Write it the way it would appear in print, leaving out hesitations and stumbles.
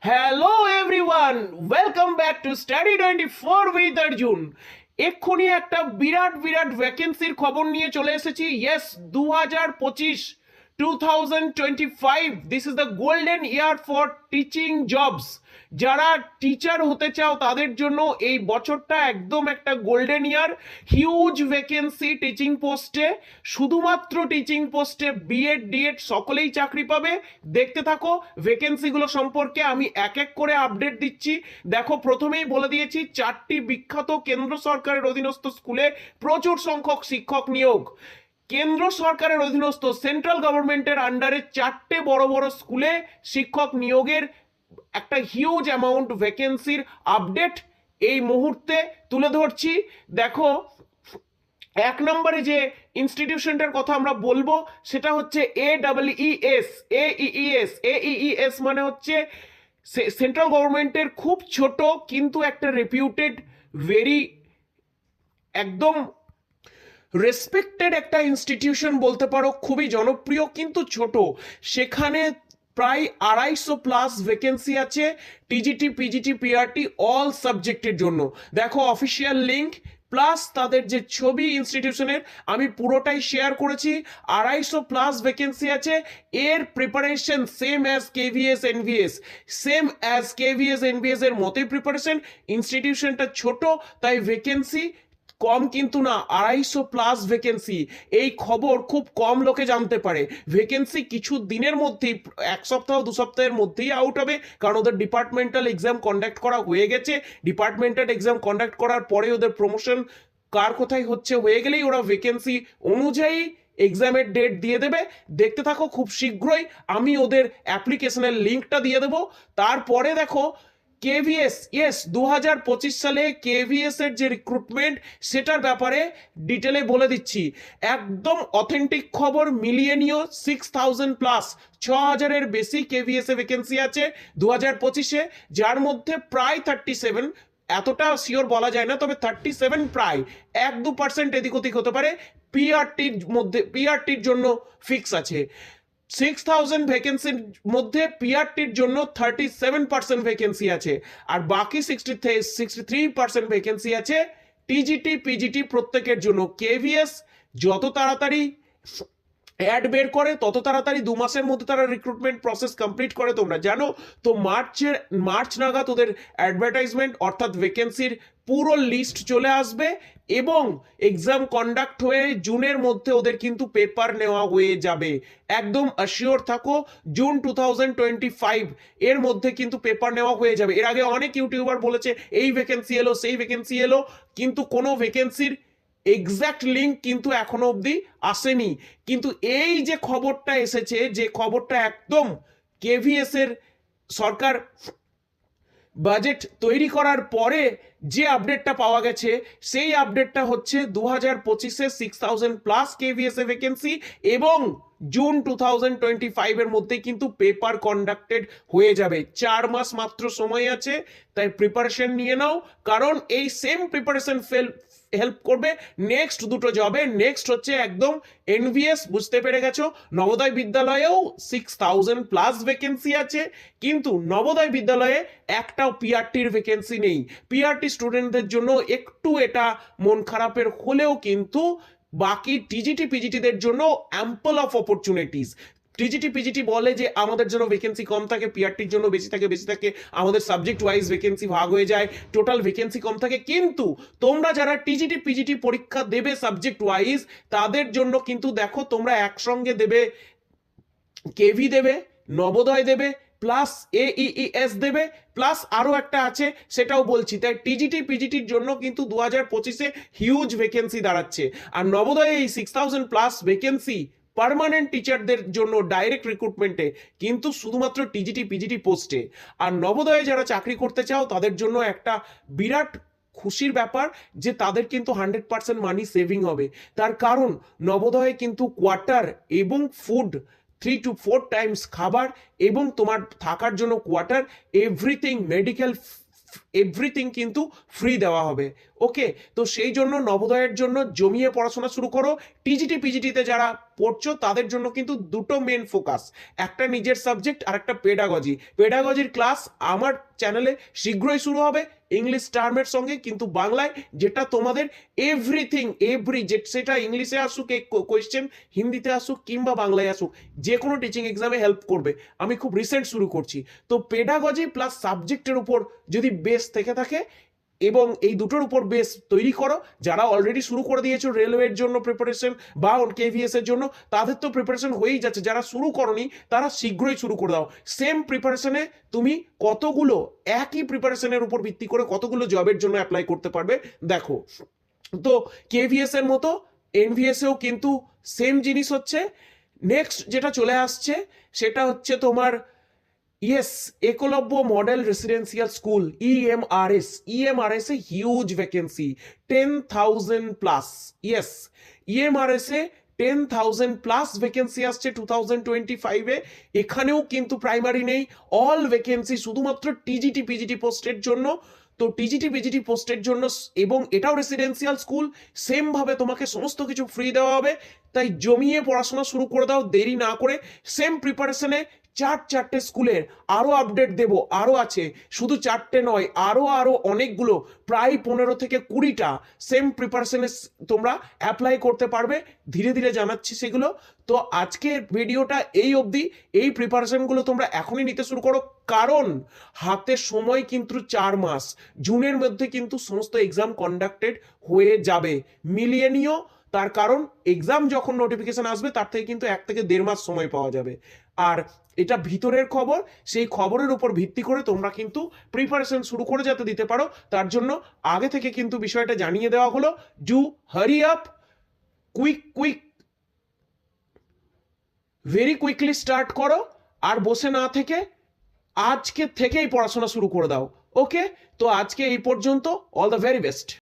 Hello everyone, welcome back to study 24 with Arjun. এক্ষুনি একটা বিরাট বিরাট ভ্যাকেন্সির খবর নিয়ে চলে এসেছি। Yes, 2025 this is the golden year for teaching jobs. যারা টিচার হতে চাও তাদের জন্য এই বছরটা একদম একটা গোল্ডেন ইয়ার। হিউজ ভ্যাকেন্সি টিচিং পোস্টে, শুধুমাত্র টিচিং পোস্টে বিএড ডিএড সকলেই চাকরি পাবে। দেখতে থাকো ভ্যাকেন্সিগুলো সম্পর্কে, আমি এক এক করে আপডেট দিচ্ছি। দেখো, প্রথমেই বলে দিয়েছি 4টি বিখ্যাত কেন্দ্র সরকারের অধীনস্থ স্কুলে প্রচুর সংখ্যক শিক্ষক নিয়োগ। কেন্দ্র সরকারের অধীনস্থ সেন্ট্রাল গভর্নমেন্টের আন্ডারে 4টে বড় বড় স্কুলে শিক্ষক নিয়োগের একটা হিউজ অ্যামাউন্ট ভ্যাকেন্সির আপডেট এই মুহূর্তে তুলে ধরছি। দেখো, এক নম্বরে যে ইনস্টিটিউশনটার কথা আমরা বলবো সেটা হচ্ছে AEES মানে হচ্ছে সেন্ট্রাল গভর্নমেন্টের খুব ছোট কিন্তু একটা রেপিউটেড, ভেরি একদম রেসপেক্টেড একটা ইনস্টিটিউশন বলতে পারো, খুবই জনপ্রিয় কিন্তু ছোট। সেখানে প্রায় 250+ ভ্যাকেন্সি আছে টিজিটি পিজিটি পিআরটি অল সাবজেক্টের জন্য। দেখো অফিসিয়াল লিঙ্ক প্লাস তাদের যে ছবি ইনস্টিটিউশনের আমি পুরোটাই শেয়ার করেছি। 250+ ভ্যাকেন্সি আছে। এর preparation same as KVS NVS, এর মতোই প্রিপারেশন। ইনস্টিটিউশনটা ছোট তাই ভ্যাকেন্সি কম কিন্তু না, 250+ ভ্যাকেন্সি। এই খবর খুব কম লোকে জানতে পারে। ভ্যাকেন্সি কিছু দিনের মধ্যেই, 1 সপ্তাহ 2 সপ্তাহের মধ্যেই আউট হবে, কারণ ওদের ডিপার্টমেন্টাল এক্সাম কন্ডাক্ট করা হয়ে গেছে। ডিপার্টমেন্টাল এক্সাম কন্ডাক্ট করার পরে ওদের প্রমোশন কার কোথায় হচ্ছে হয়ে গেলেই ওরা ভ্যাকেন্সি অনুযায়ী এক্সামের ডেট দিয়ে দেবে। দেখতে থাকো, খুব শীঘ্রই আমি ওদের অ্যাপ্লিকেশনের লিঙ্কটা দিয়ে দেবো। তারপরে দেখো কেভিএস, ইয়েস 2025 সালে কেভিএস এর যে রিক্রুটমেন্ট সেটার ব্যাপারে ডিটেলে বলে দিচ্ছি। একদম অথেন্টিক খবর মিলিয়ে নিও। 6000+, 6000-এর বেশি কেভিএস এ ভ্যাকেন্সি আছে 2025-এ, যার মধ্যে প্রায় 37, এতটা শিওর বলা যায় না, তবে 37 প্রায় 1-2% এদিক ওদিক হতে পারে পিআরটির জন্য ফিক্স আছে। 6000 ভ্যাকেন্সির মধ্যে পিআরটির জন্য 37% ভ্যাকেন্সি আছে, আর বাকি 63% ভ্যাকেন্সি আছে টিজিটি পিজিটি প্রত্যেকের জন্য। কেভিএস যত তাড়াতাড়ি অ্যাড বের করে তত তাড়াতাড়ি 2 মাসের মধ্যে তারা রিক্রুটমেন্ট প্রসেস কমপ্লিট করে, তোমরা জানো তো। মার্চ নাগাদ ওদের অ্যাডভার্টাইজমেন্ট অর্থাৎ ভ্যাকেন্সির পুরো লিস্ট চলে আসবে এবং এক্সাম কন্ডাক্ট হয়ে জুনের মধ্যে ওদের কিন্তু পেপার নেওয়া হয়ে যাবে। একদম অ্যাসিওর থাকো, জুন 2025 এর মধ্যে কিন্তু পেপার নেওয়া হয়ে যাবে। এর আগে অনেক ইউটিউবার বলেছে এই ভ্যাকেন্সি এলো সেই ভ্যাকেন্সি এলো, কিন্তু কোনো ভ্যাকেন্সির এক্সাক্ট লিঙ্ক কিন্তু এখনো অবধি আসেনি। কিন্তু এই যে খবরটা এসেছে, যে খবরটা একদম কেভিএস এর সরকার বাজেট তৈরি করার পরে যে আপডেটটা পাওয়া গেছে, সেই আপডেটটা হচ্ছে 2025-এ 6000+ কেভিএস এ ভ্যাকেন্সি এবং জুন 2025 এর মধ্যে কিন্তু পেপার কন্ডাক্টেড হয়ে যাবে। 4 মাস মাত্র সময় আছে, তাই প্রিপারেশন নিয়ে নাও, কারণ এই সেম প্রিপারেশন হেল্প করবে নেক্সট দুটো জবে। নেক্সট হচ্ছে একদম এনভিএস, বুঝতে পেরে গেছো। নবোদয় বিদ্যালয়েও 6000+ ভ্যাকেন্সি আছে, কিন্তু নবোদয় বিদ্যালয়ে একটাও পিআরটির ভ্যাকেন্সি নেই। পিআরটি স্টুডেন্টদের জন্য একটু এটা মন খারাপের হলেও কিন্তু বাকি টিজিটি পিজিটিদের জন্য ample of opportunities. TGT PGT বলে যে আমাদের জন্য ভ্যাকেন্সি কম থাকে, পিআরটির জন্য বেশি থাকে, আমাদের সাবজেক্ট ওয়াইজ ভ্যাকেন্সি ভাগ হয়ে যায়, টোটাল ভ্যাকেন্সি কম থাকে। কিন্তু তোমরা যারা টিজিটি পিজিটি পরীক্ষা দেবে সাবজেক্ট ওয়াইজ, তাদের জন্য কিন্তু দেখো তোমরা একসঙ্গে দেবে, কেভি দেবে, নবোদয় দেবে, প্লাস AEES দেবে, প্লাস আরো একটা আছে সেটাও বলছি। তাই টিজিটি পিজিটির জন্য কিন্তু 2025-এ হিউজ ভ্যাকেন্সি দাঁড়াচ্ছে। আর নবোদয়ে এই 6000+ ভ্যাকেন্সি পার্মানেন্ট টিচারদের জন্য ডাইরেক্ট রিক্রুটমেন্টে, কিন্তু শুধুমাত্র টিজিটি পিজিটি পোস্টে। আর নবোদয়ে যারা চাকরি করতে চাও তাদের জন্য একটা বিরাট খুশির ব্যাপার যে তাদের কিন্তু 100% মানি সেভিং হবে। তার কারণ নবোদয়ে কিন্তু কোয়ার্টার এবং ফুড 3 to 4 টাইমস খাবার এবং তোমার থাকার জন্য কোয়ার্টার, এভরিথিং মেডিকেল এভরিথিং কিন্তু ফ্রি দেওয়া হবে। ওকে, তো সেই জন্য নবোদয়ের জন্য জমিয়ে পড়াশোনা শুরু করো। টিজিটি পিজিটিতে যারা পড়ছো তাদের জন্য কিন্তু দুটো মেন ফোকাস, একটা নিজের সাবজেক্ট আর একটা পেডাগজির ক্লাস আমার চ্যানেলে শীঘ্রই শুরু হবে ইংলিশ টার্মের সঙ্গে, কিন্তু বাংলায় যেটা তোমাদের এভরিথিং সেটা ইংলিশে আসুক এই কোয়েশ্চেন, হিন্দিতে আসুক কিংবা বাংলায় আসুক, যে কোনো টিচিং এক্সামে হেল্প করবে। আমি খুব রিসেন্ট শুরু করছি, তো পেডাগজি প্লাস সাবজেক্টের উপর যদি বেস থেকে থাকে এবং এই দুটোর উপর বেস তৈরি করো, যারা অলরেডি শুরু করে দিয়েছো রেলওয়ের জন্য প্রিপারেশন বা কেভিএস এর জন্য, তাদের তো প্রিপারেশন হয়েই যাচ্ছে, যারা শুরু করনি তারা শীঘ্রই শুরু করে দাও। সেম প্রিপারেশনে তুমি কতগুলো একই প্রিপারেশনের উপর ভিত্তি করে কতগুলো জবের জন্য অ্যাপ্লাই করতে পারবে দেখো। তো কেভিএস এর মতো এনভিএস এও কিন্তু সেম জিনিস হচ্ছে। নেক্সট যেটা চলে আসছে সেটা হচ্ছে তোমার yes Eklavya model residential school EMRS এ huge vacancy, 10,000 plus. Yes, EMRS এ 10,000 প্লাস ভ্যাকেন্সি আসছে 2025-এ। এখানেও কিন্তু প্রাইমারি নেই, অল ভ্যাকেন্সি শুধুমাত্র টিজিটি পিজিটি পোস্টের জন্য। তো টিজিটি পিজিটি পোস্টের জন্য, এবং এটাও রেসিডেন্সিয়াল স্কুল, সেম ভাবে তোমাকে সমস্ত কিছু ফ্রি দেওয়া হবে। তাই জমিয়ে পড়াশোনা শুরু করে দাও দেরি না করে। সেম প্রিপারেশনে চারটে স্কুলের আরো আপডেট দেব, আরো আছে, শুধু চারটে নয়, আরো অনেকগুলো, প্রায় 15 থেকে 20টা সেম প্রিপারেশনে তোমরা অ্যাপ্লাই করতে পারবে। ধীরে ধীরে জানাচ্ছি সেগুলো। তো আজকের ভিডিওটা এই অবধি। এই প্রিপারেশনগুলো তোমরা এখনই নিতে শুরু করো, কারণ হাতে সময় কিন্তু 4 মাস, জুনের মধ্যে কিন্তু সমস্ত এক্সাম কন্ডাক্টেড হয়ে যাবে। মিলিয়ে নিও, তার কারণ এক্সাম যখন নোটিফিকেশন আসবে তার থেকে কিন্তু 1 থেকে 1.5 মাস সময় পাওয়া যাবে। আর এটা ভিতরের খবর, সেই খবরের উপর ভিত্তি করে তোমরা কিন্তু প্রিপারেশন শুরু করে যাতে দিতে পারো, তার জন্য আগে থেকে কিন্তু বিষয়টা জানিয়ে দেওয়া হলো। Do hurry up, quick very quickly start করো, আর বসে না থেকে আজকে থেকেই পড়াশোনা শুরু করে দাও। ওকে, তো আজকে এই পর্যন্ত। All the very best.